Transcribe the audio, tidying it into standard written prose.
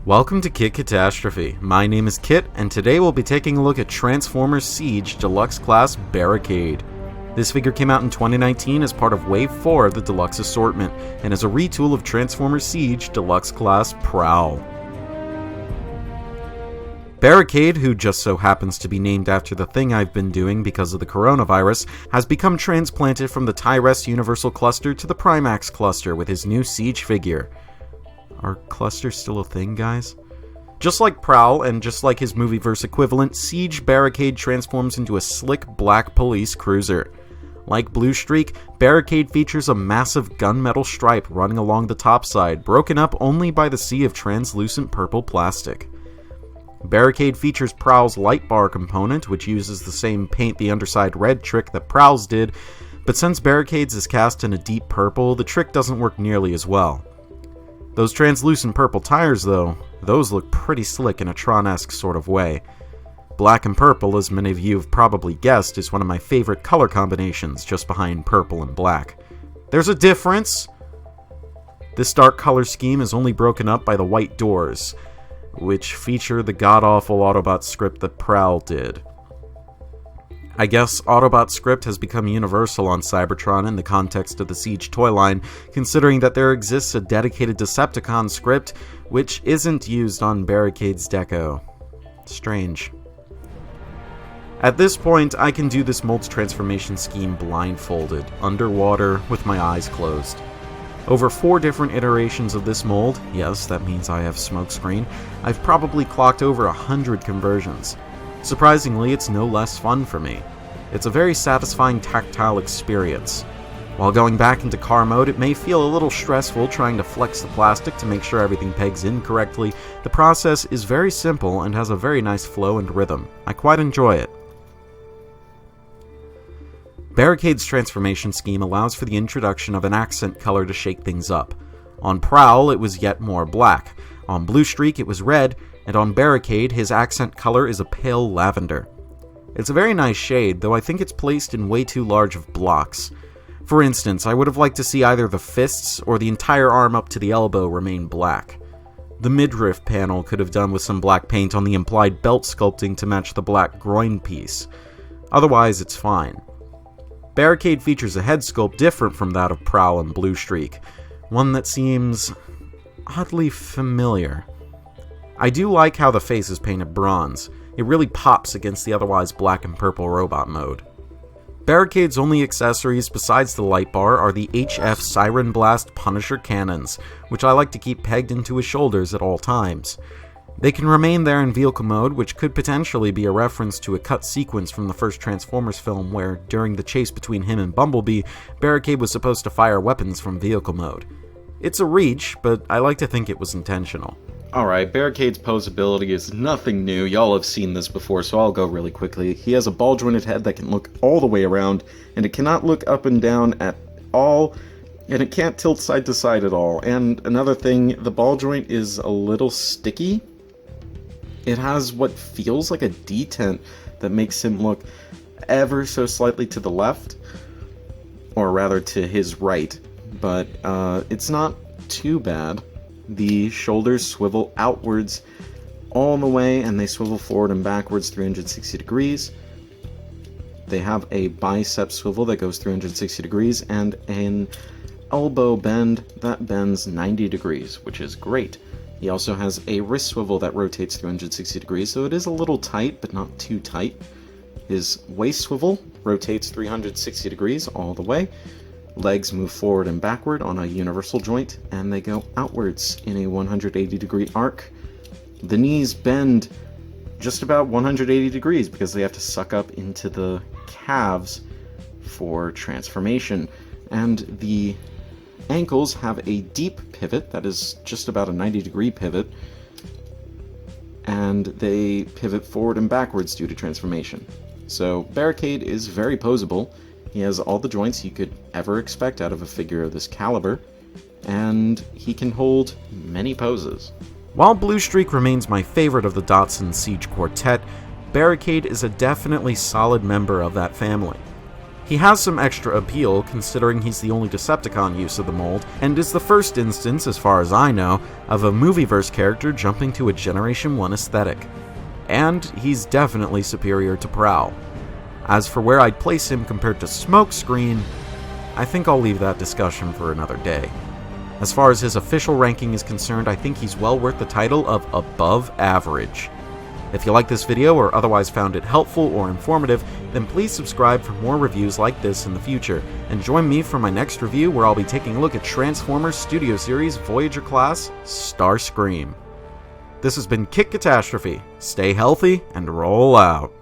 Welcome to Kit Katastrophe. My name is Kit, and today we'll be taking a look at Transformers Siege Deluxe Class Barricade. This figure came out in 2019 as part of Wave 4 of the Deluxe assortment, and is a retool of Transformers Siege Deluxe Class Prowl. Barricade, who just so happens to be named after the thing I've been doing because of the coronavirus, has become transplanted from the Tyrest Universal Cluster to the Primax Cluster with his new Siege figure. Are clusters still a thing, guys? Just like Prowl, and just like his movieverse equivalent, Siege Barricade transforms into a slick black police cruiser. Like Blue Streak, Barricade features a massive gunmetal stripe running along the topside, broken up only by the sea of translucent purple plastic. Barricade features Prowl's light bar component, which uses the same paint the underside red trick that Prowl's did, but since Barricade's is cast in a deep purple, the trick doesn't work nearly as well. Those translucent purple tires, though, those look pretty slick in a Tron-esque sort of way. Black and purple, as many of you have probably guessed, is one of my favorite color combinations, just behind purple and black. There's a difference! This dark color scheme is only broken up by the white doors, which feature the god-awful Autobot script that Prowl did. I guess Autobot script has become universal on Cybertron in the context of the Siege toy line, considering that there exists a dedicated Decepticon script, which isn't used on Barricade's deco. Strange. At this point, I can do this mold's transformation scheme blindfolded, underwater, with my eyes closed. Over 4 different iterations of this mold, yes, that means I have smokescreen, I've probably clocked over 100 conversions. Surprisingly, it's no less fun for me. It's a very satisfying tactile experience. While going back into car mode, it may feel a little stressful trying to flex the plastic to make sure everything pegs in correctly. The process is very simple and has a very nice flow and rhythm. I quite enjoy it. Barricade's transformation scheme allows for the introduction of an accent color to shake things up. On Prowl, it was yet more black. On Blue Streak, it was red, and on Barricade, his accent color is a pale lavender. It's a very nice shade, though I think it's placed in way too large of blocks. For instance, I would have liked to see either the fists or the entire arm up to the elbow remain black. The midriff panel could have done with some black paint on the implied belt sculpting to match the black groin piece. Otherwise, it's fine. Barricade features a head sculpt different from that of Prowl and Blue Streak, one that seems oddly familiar. I do like how the face is painted bronze. It really pops against the otherwise black and purple robot mode. Barricade's only accessories besides the light bar are the HF Siren Blast Punisher cannons, which I like to keep pegged into his shoulders at all times. They can remain there in vehicle mode, which could potentially be a reference to a cut sequence from the first Transformers film where, during the chase between him and Bumblebee, Barricade was supposed to fire weapons from vehicle mode. It's a reach, but I like to think it was intentional. Alright, Barricade's posability is nothing new. Y'all have seen this before, so I'll go really quickly. He has a ball-jointed head that can look all the way around, and it cannot look up and down at all, and it can't tilt side to side at all. And another thing, the ball joint is a little sticky. It has what feels like a detent that makes him look ever so slightly to the left, or rather to his right, but it's not too bad. The shoulders swivel outwards all the way, and they swivel forward and backwards 360 degrees. They have a bicep swivel that goes 360 degrees, and an elbow bend that bends 90 degrees, which is great. He also has a wrist swivel that rotates 360 degrees, so it is a little tight, but not too tight. His waist swivel rotates 360 degrees all the way. Legs move forward and backward on a universal joint, and they go outwards in a 180 degree arc. The knees bend just about 180 degrees because they have to suck up into the calves for transformation. And the ankles have a deep pivot that is just about a 90 degree pivot, and they pivot forward and backwards due to transformation. So Barricade is very posable. He has all the joints you could ever expect out of a figure of this caliber, and he can hold many poses. While Blue Streak remains my favorite of the Dotson Siege Quartet, Barricade is a definitely solid member of that family. He He has some extra appeal, considering he's the only Decepticon use of the mold, and is the first instance, as far as I know, of a Movieverse character jumping to a Generation 1 aesthetic. And he's definitely superior to Prowl. As for where I'd place him compared to Smokescreen, I think I'll leave that discussion for another day. As far as his official ranking is concerned, I think he's well worth the title of above average. If you like this video or otherwise found it helpful or informative, then please subscribe for more reviews like this in the future, and join me for my next review where I'll be taking a look at Transformers Studio Series Voyager Class Starscream. This has been Katastrophe. Stay healthy and roll out.